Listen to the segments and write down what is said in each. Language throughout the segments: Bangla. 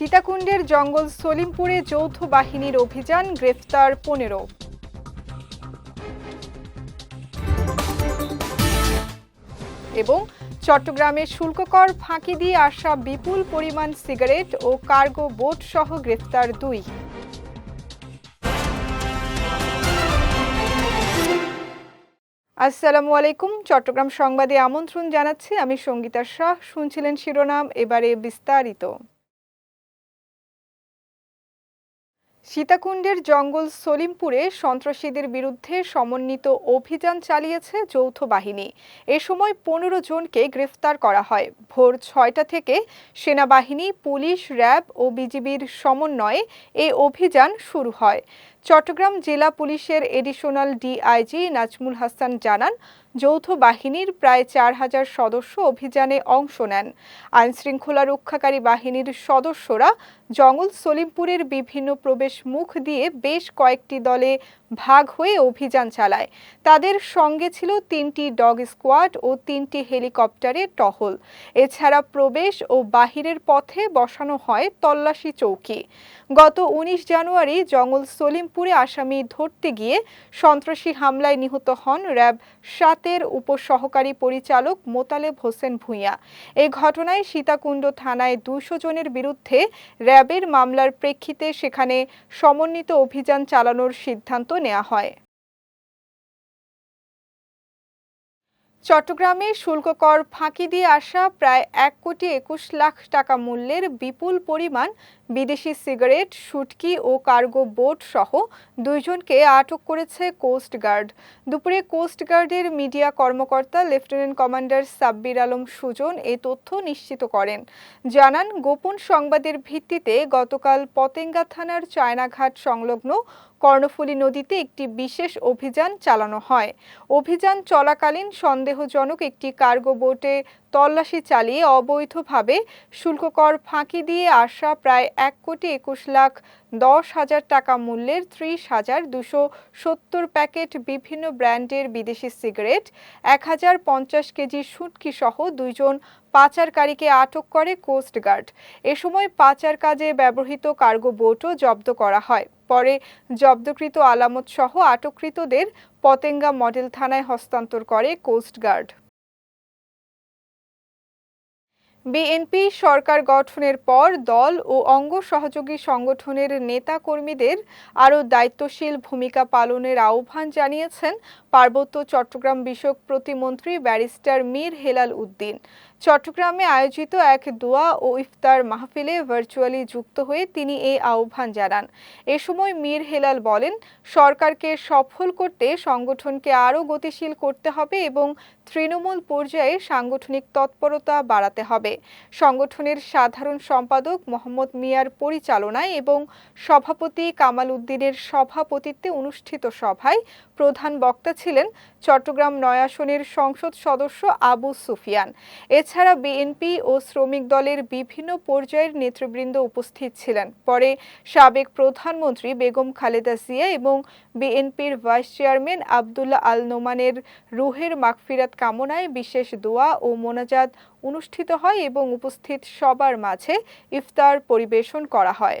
সীতাকুণ্ডের জঙ্গল সলিমপুরে যৌথ বাহিনীর অভিযান, গ্রেফতার 15। এবং চট্টগ্রামে শুল্ককর ফাঁকি দিয়ে আসা বিপুল পরিমাণ সিগারেট ও কার্গো বোট সহ গ্রেফতার 2। আসসালামু আলাইকুম। চট্টগ্রাম সংবাদে আমন্ত্রণ জানাচ্ছি আমি সঙ্গীতা শাহ। শুনছিলেন শিরোনাম, এবারে বিস্তারিত। সীতাকুণ্ডের জঙ্গল সলিমপুরে সন্ত্রাসীদের বিরুদ্ধে সমন্বিত অভিযান চালিয়েছে যৌথ বাহিনী। এ সময় 15 জনকে গ্রেফতার করা হয়। ভোর 6টা থেকে সেনাবাহিনী, পুলিশ, র্যাব ও বিজিবির সমন্বয়ে এই অভিযান শুরু হয়। চট্টগ্রাম জেলা পুলিশের এডিশনাল ডিআইজি নাজমুল হাসান জানান, যৌথ বাহিনীর প্রায় 4000 সদস্য অভিযানে অংশ নেন। আইনশৃঙ্খলা রক্ষাকারী বাহিনীর সদস্যরা জঙ্গল সলিমপুরের বিভিন্ন প্রবেশ মুখ দিয়ে বেশ কয়েকটি দলে ভাগ হয়ে অভিযান চালায়। তাদের সঙ্গে ছিল 3টি ডগ স্কোয়াড ও 3টি হেলিকপ্টারের টহল। এছাড়া প্রবেশ ও বাহিরের পথে বসানো হয় তল্লাশি চৌকি। গত 19 জানুয়ারি জঙ্গল সলিমপুরে আসামি ধরতে গিয়ে সন্ত্রাসী হামলায় নিহত হন র্যাব 7-এর উপসহকারী পরিচালক মোতালেব হোসেন ভূঁইয়া। এই ঘটনায় সীতাকুণ্ড থানায় 200 জনের বিরুদ্ধে র্যাবের মামলার প্রেক্ষিতে সেখানে সমন্বিত অভিযান চালানোর সিদ্ধান্ত নেওয়া হয়। চট্টগ্রামে শুল্ককর ফাঁকি দিয়ে আসা প্রায় 1,21,00,000 টাকা মূল্যের বিপুল পরিমাণ বিদেশি সিগারেট, শুটকি ও কার্গো বোট সহ 2 জনকে আটক করেছে কোস্টগার্ড। দুপুরে কোস্টগার্ডের মিডিয়া কর্মকর্তা লেফটেন্যান্ট কমান্ডার সাব্বির আলম সুজন এ তথ্য নিশ্চিত করেন। জানান, গোপন সংবাদের ভিত্তিতে গতকাল পতেঙ্গা থানার চায়নাঘাট সংলগ্ন কর্ণফুলী নদীতে একটি বিশেষ অভিযান চালানো হয়। অভিযান চলাকালীন সন্দেহজনক একটি কার্গো বোটে তল্লাশি চালিয়ে অবৈধভাবে শুল্ককর ফাঁকি দিয়ে আসা প্রায় 1,21,10,000 টাকা মূল্যের 30,270 প্যাকেট বিভিন্ন ব্র্যান্ডের বিদেশি সিগারেট, 1050 কেজি শুটকি সহ 2 জন পাচারকারীকে আটক করে কোস্টগার্ড। এ সময় পাচার কাজে ব্যবহৃত কার্গো বোটও জব্দ করা হয়। পরে জব্দকৃত আলামত সহ আটককৃতদের পতেঙ্গা মডেল থানায় হস্তান্তর করে কোস্টগার্ড। বিএনপি সরকার গঠনের পর দল ও অঙ্গ সহযোগী সংগঠনের নেতা কর্মীদের আরও দায়িত্বশীল ভূমিকা পালনের আহ্বান জানিয়েছেন পার্বত্য চট্টগ্রাম বিষয়ক প্রতিমন্ত্রী ব্যারিস্টার মীর হেলাল উদ্দিন। চট্টগ্রামে আয়োজিত এক দোয়া ও ইফতার মাহফিলে ভার্চুয়ালি যুক্ত হয়ে তিনি এই আহ্বান জানান। এ সময় মীর হেলাল বলেন, সরকারকে সফল করতে সংগঠনকে আরও গতিশীল করতে হবে এবং তৃণমূল পর্যায়ে সাংগঠনিক তৎপরতা বাড়াতে হবে। সংগঠনের সাধারণ সম্পাদক মোহাম্মদ মিয়ার পরিচালনায় এবং সভাপতি কামাল উদ্দিনের সভাপতিত্বে অনুষ্ঠিত সভায় প্রধান বক্তা ছিলেন চট্টগ্রাম 9 আসনের সংসদ সদস্য আবু সুফিয়ান। এছাড়া বিএনপি ও শ্রমিক দলের বিভিন্ন পর্যায়ের নেতৃবৃন্দ উপস্থিত ছিলেন। পরে সাবেক প্রধানমন্ত্রী বেগম খালেদা জিয়া এবং বিএনপির ভাইস চেয়ারম্যান আব্দুল্লাহ আল নোমানের রুহের মাগফিরাত কামনায় বিশেষ দোয়া ও মোনাজাত অনুষ্ঠিত হয় এবং উপস্থিত সবার মাঝে ইফতার পরিবেশন করা হয়।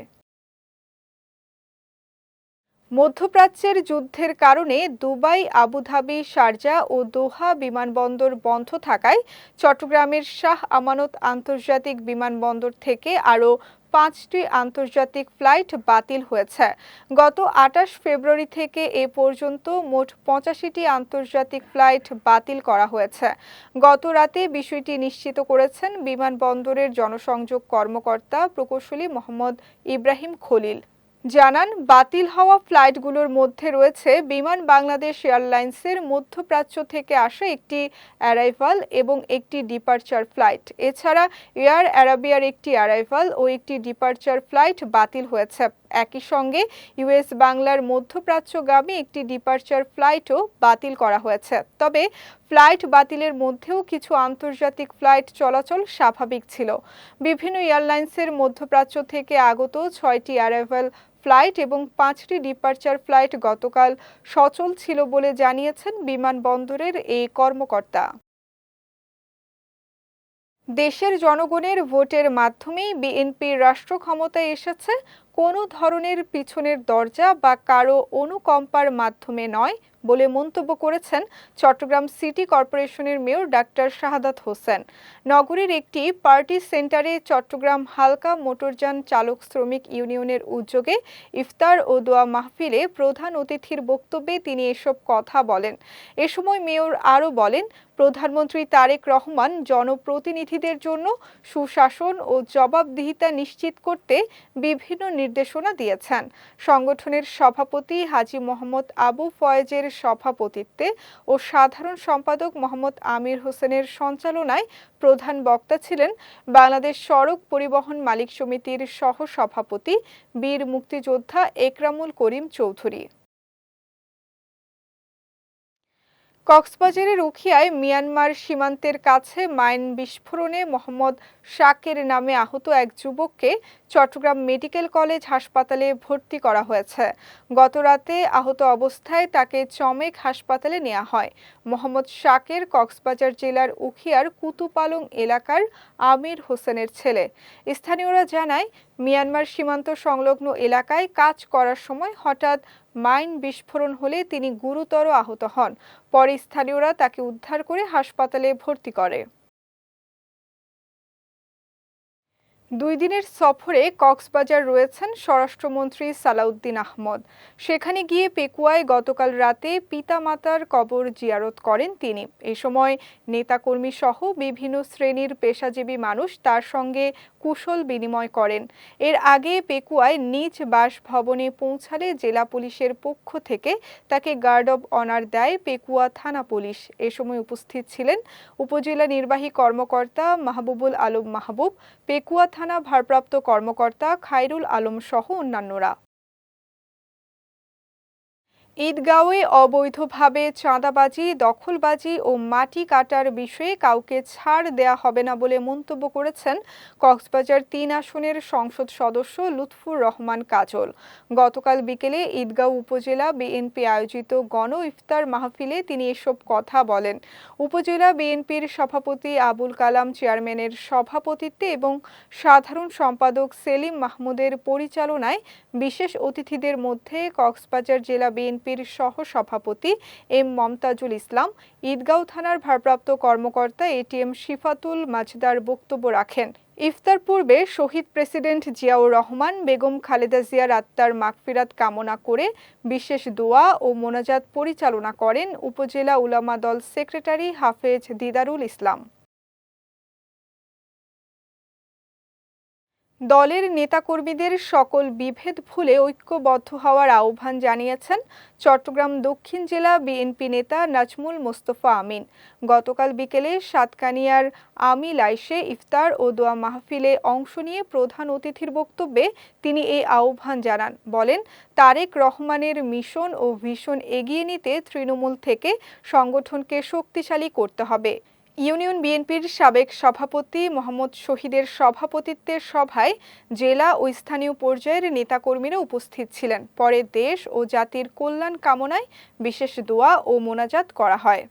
মধ্যপ্রাচ্যের যুদ্ধের কারণে দুবাই, আবুধাবি, শারজা ও দোহা বিমানবন্দর বন্ধ থাকায় চট্টগ্রামের শাহ আমানত আন্তর্জাতিক বিমানবন্দর থেকে আরও 5টি আন্তর্জাতিক ফ্লাইট বাতিল হয়েছে। গত 28 ফেব্রুয়ারি থেকে এ পর্যন্ত মোট 85টি আন্তর্জাতিক ফ্লাইট বাতিল করা হয়েছে। গত রাতে বিষয়টি নিশ্চিত করেছেন বিমানবন্দরের জনসংযোগ কর্মকর্তা প্রকৌশলী মোহাম্মদ ইব্রাহিম খলিল। জানান, বাতিল হওয়া ফ্লাইটগুলোর মধ্যে রয়েছে বিমান বাংলাদেশ এয়ারলাইন্সের মধ্যপ্রাচ্য থেকে আসা একটি অ্যারাইভাল এবং একটি ডিপারচার ফ্লাইট। এছাড়া এয়ার আরাবিয়ার একটি অ্যারাইভাল ও একটি ডিপারচার ফ্লাইট বাতিল হয়েছে। একই সঙ্গে ইউএস বাংলার মধ্যপ্রাচ্যগামী একটি ডিপারচার ফ্লাইটও বাতিল করা হয়েছে। তবে ফ্লাইট বাতিলের মধ্যেও কিছু আন্তর্জাতিক ফ্লাইট চলাচল স্বাভাবিক ছিল। বিভিন্ন এয়ারলাইন্সের মধ্যপ্রাচ্য থেকে আগত 6টি অ্যারাইভাল ফ্লাইট এবং 5টি ডিপারচার ফ্লাইট গতকাল সচল ছিল বলে জানিয়েছেন বিমানবন্দরের এই কর্মকর্তা। দেশের জনগণের ভোটের মাধ্যমেই বিএনপির রাষ্ট্র ক্ষমতায় এসেছে, কোনো ধরনের পিছনের দরজা বা কারো অনুকম্পার মাধ্যমে নয় বলে মন্তব্য করেছেন চট্টগ্রাম সিটি কর্পোরেশনের মেয়র ডাক্তার শাহাদাত হোসেন। নগরীর একটি পার্টি সেন্টারে চট্টগ্রাম হালকা মোটরযান চালক শ্রমিক ইউনিয়নের উদ্যোগে ইফতার ও দোয়া মাহফিলে প্রধান অতিথির বক্তব্যে তিনি এসব কথা বলেন। এ সময় মেয়র আরও বলেন, প্রধানমন্ত্রী তারেক রহমান জনপ্রতিনিধিদের জন্য সুশাসন ও জবাবদিহিতা নিশ্চিত করতে বিভিন্ন নির্দেশনা দিয়েছেন। সংগঠনের সভাপতি হাজী মোহাম্মদ আবু ফয়েজের সভাপতিত্বে ও সাধারণ সম্পাদক মোহাম্মদ আমির হোসেনের সঞ্চালনায় প্রধান বক্তা ছিলেন বাংলাদেশ সড়ক পরিবহন মালিক সমিতির সহ-সভাপতি বীর মুক্তিযোদ্ধা একরামুল করিম চৌধুরী। কক্সবাজারের উখিয়ায় মিয়ানমার সীমান্তের কাছে মাইন বিস্ফোরণে মোহাম্মদ শাকের নামে আহত এক যুবককে চট্টগ্রাম মেডিকেল কলেজ হাসপাতালে ভর্তি করা হয়েছে। গত রাতে আহত অবস্থায় তাকে চমেক হাসপাতালে নেওয়া হয়। মোহাম্মদ শাকের কক্সবাজার জেলার উখিয়ার কুতুপালং এলাকার আমির হোসেনের ছেলে। স্থানীয়রা জানায়, মিয়ানমার সীমান্ত সংলগ্ন এলাকায় কাজ করার সময় হঠাৎ মাইন বিস্ফোরণ হলে তিনি গুরুতর আহত হন। পরে স্থানীয়রা তাকে উদ্ধার করে হাসপাতালে ভর্তি করে। 2 দিনের সফরে কক্সবাজার রয়েছেন স্বরাষ্ট্রমন্ত্রী সালাউদ্দিন আহমদ। সেখানে গিয়ে পেকুয়ায় গতকাল রাতে পিতামাতার কবর জিয়ারত করেন তিনি। এ সময় নেতাকর্মী সহ বিভিন্ন শ্রেণীর পেশাজীবী মানুষ তার সঙ্গে কুশল বিনিময় করেন। এর আগে পেকুয়ায় নিজ বাসভবনে পৌঁছালে জেলা পুলিশের পক্ষ থেকে তাকে গার্ড অব অনার দেয় পেকুয়া থানা পুলিশ। এ সময় উপস্থিত ছিলেন উপজেলা নির্বাহী কর্মকর্তা মাহবুবুল আলম মাহবুব, পেকুয়া থানা ভারপ্রাপ্ত কর্মকর্তা খায়রুল আলম সহ অন্যান্যরা। ঈদগাঁওয়ে অবৈধভাবে চাঁদাবাজি, দখলবাজি ও মাটি কাটার বিষয়ে কাউকে ছাড় দেয়া হবে না বলে মন্তব্য করেছেন কক্সবাজার ৩ আসনের সংসদ সদস্য লুৎফুর রহমান কাজল। গতকাল বিকেলে ঈদগাঁও উপজেলা বিএনপি আয়োজিত গণ ইফতার মাহফিলে তিনি এসব কথা বলেন। উপজেলা বিএনপির সভাপতি আবুল কালাম চেয়ারম্যানের সভাপতিত্বে এবং সাধারণ সম্পাদক সেলিম মাহমুদের পরিচালনায় বিশেষ অতিথিদের মধ্যে কক্সবাজার জেলা বিএনপির সহ-সভাপতি এম মমতাজুল ইসলাম, ঈদগাঁও থানার ভারপ্রাপ্ত কর্মকর্তা এটিএম শিফাতুল মাজদার বক্তব্য রাখেন। ইফতার পূর্বে শহীদ প্রেসিডেন্ট জিয়াউর রহমান, বেগম খালেদা জিয়ার আত্মার মাগফিরাত কামনা করে বিশেষ দোয়া ও মোনাজাত পরিচালনা করেন উপজেলা উলামা দল সেক্রেটারি হাফেজ দিদারুল ইসলাম। দলের নেতাকর্মীদের সকল বিভেদ ভুলে ঐক্যবদ্ধ হওয়ার আহ্বান জানিয়েছেন চট্টগ্রাম দক্ষিণ জেলা বিএনপি নেতা নাজমুল মোস্তফা আমিন। গতকাল বিকেলে সাতকানিয়ার আমিল আইসে ইফতার ও দোয়া মাহফিলে অংশ নিয়ে প্রধান অতিথির বক্তব্যে তিনি এই আহ্বান জানান। বলেন, তারেক রহমানের মিশন ও ভিশন এগিয়ে নিতে তৃণমূল থেকে সংগঠনকে শক্তিশালী করতে হবে। ইউনিয়ন বিএনপির সাবেক সভাপতি মোহাম্মদ শহীদের সভাপতিত্বের সভায় জেলা ও স্থানীয় পর্যায়ের নেতাকর্মীরা উপস্থিত ছিলেন। পরে দেশ ও জাতির কল্যাণ কামনায় বিশেষ দোয়া ও মোনাজাত করা হয়।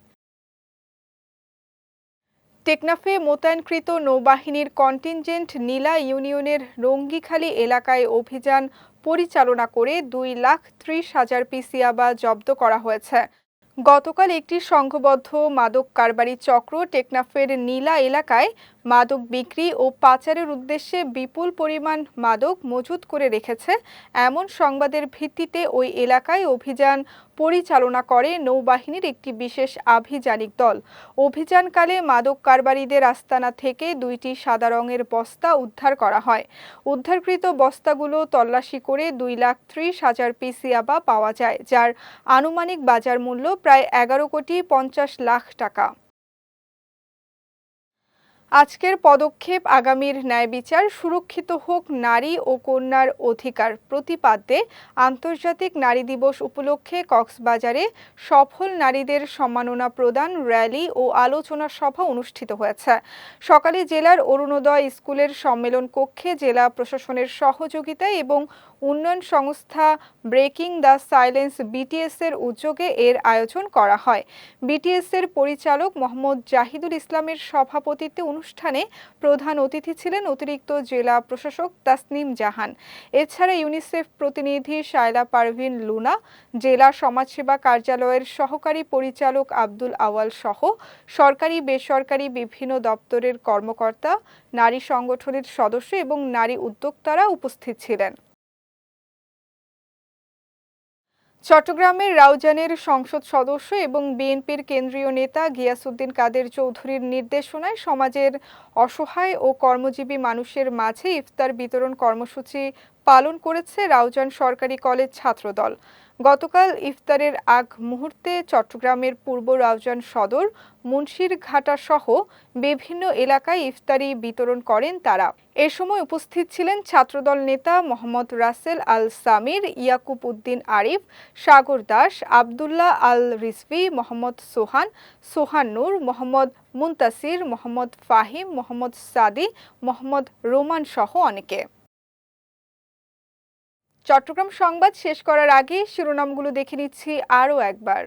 টেকনাফে মোতায়েনকৃত নৌবাহিনীর কন্টিনজেন্ট নীলা ইউনিয়নের রঙ্গিখালী এলাকায় অভিযান পরিচালনা করে 2,30,000 পিস ইয়াবা জব্দ করা হয়েছে। গতকাল একটি সংঘবদ্ধ মাদক কারবারি চক্র টেকনাফের নীলা এলাকায় মাদক বিক্রি ও পাচারের উদ্দেশ্যে বিপুল পরিমাণ মাদক মজুত করে রেখেছে এমন সংবাদের ভিত্তিতে ওই এলাকায় অভিযান পরিচালনা করে নৌবাহিনীর একটি বিশেষ আভিযানিক দল। অভিযানকালে মাদক কারবারিদের আস্তানা থেকে 2টি সাদা রঙের বস্তা উদ্ধার করা হয়। উদ্ধারকৃত বস্তাগুলো তল্লাশি করে 2,30,000 পিস ইয়াবা পাওয়া যায়, যার আনুমানিক বাজার মূল্য প্রায় 11,50,00,000 টাকা। আজকের পদক্ষেপ আগামীর ন্যায় বিচার সুরক্ষিত হোক, নারী ও কন্যার অধিকার প্রতিপাদ্যে আন্তর্জাতিক নারী দিবস উপলক্ষে কক্সবাজারে সফল নারীদের সম্মাননা প্রদান র্যালি ও আলোচনা সভা অনুষ্ঠিত হয়েছে। সকালে জেলার অরুণোদয় স্কুলের সম্মেলন কক্ষে জেলা প্রশাসনের সহযোগিতায় এবং উন্নয়ন সংস্থা ব্রেকিং দ্য সাইলেন্স বিটিএস এর উদ্যোগে এর আয়োজন করা হয়। বিটিএস এর পরিচালক মোহাম্মদ জাহিদুল ইসলামের সভাপতিত্বে অনুষ্ঠানে প্রধান অতিথি ছিলেন অতিরিক্ত জেলা প্রশাসক তাসনিম জাহান। এছাড়া ইউনিসেফ প্রতিনিধি শায়লা পারভিন লুনা, জেলা সমাজসেবা কার্যালয়ের সহকারী পরিচালক আব্দুল আওয়াল সহ সরকারি বেসরকারি বিভিন্ন দপ্তরের কর্মকর্তা, নারী সংগঠনের সদস্য এবং নারী উদ্যোক্তারা উপস্থিত ছিলেন। চট্টগ্রামের রাউজানের সংসদ সদস্য এবং বিএনপির কেন্দ্রীয় নেতা গিয়াসউদ্দিন কাদের চৌধুরীর নির্দেশনায় সমাজের অসহায় ও কর্মজীবী মানুষের মাঝে ইফতার বিতরণ কর্মসূচি পালন করেছে রাউজান সরকারি কলেজ ছাত্রদল। গতকাল ইফতারের আগ মুহূর্তে চট্টগ্রামের পূর্ব রাউজান সদর, মুন্সিরঘাটা সহ বিভিন্ন এলাকায় ইফতারি বিতরণ করেন তারা। এ সময় উপস্থিত ছিলেন ছাত্রদল নেতা মোহাম্মদ রাসেল আল সামির, ইয়াকুব উদ্দিন আরিফ, সাগর দাস, আবদুল্লাহ আল রিজভী, মোহাম্মদ সোহান নূর, মোহাম্মদ মুনতাসির, মোহাম্মদ ফাহিম, মোহাম্মদ সাদি, মোহাম্মদ রোমান সহ অনেকে। চট্টগ্রাম সংবাদ শেষ করার আগে শিরোনামগুলো দেখে নিচ্ছি আরও একবার।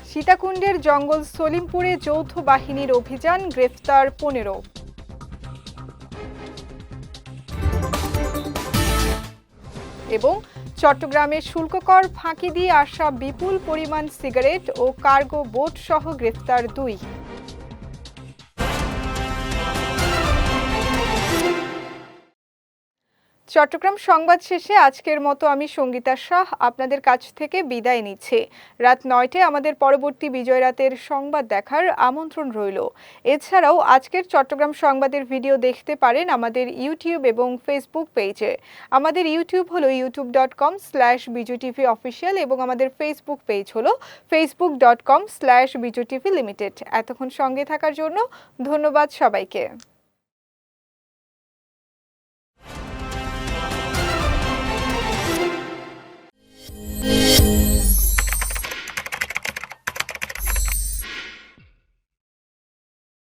সীতাকুণ্ডের জঙ্গল সলিমপুরে যৌথ বাহিনীর অভিযান, গ্রেফতার 15। এবং চট্টগ্রামে শুল্ককর ফাঁকি দিয়ে আসা বিপুল পরিমাণ সিগারেট ও কার্গো বোট সহ গ্রেফতার 2। চট্টগ্রাম সংবাদ শেষে আজকের মতো আমি সঙ্গীতা শাহ আপনাদের কাছ থেকে বিদায় নিচ্ছি। রাত 9টায় আমাদের পরবর্তী বিজয় রাতের সংবাদ দেখার আমন্ত্রণ রইল। এছাড়াও আজকের চট্টগ্রাম সংবাদের ভিডিও দেখতে পারেন আমাদের ইউটিউব এবং ফেসবুক পেজে। আমাদের ইউটিউব হলো youtube.com/bijutv অফিসিয়াল এবং আমাদের ফেসবুক পেজ হলো facebook.com/bijutv লিমিটেড। এতক্ষণ সঙ্গে থাকার জন্য ধন্যবাদ সবাইকে।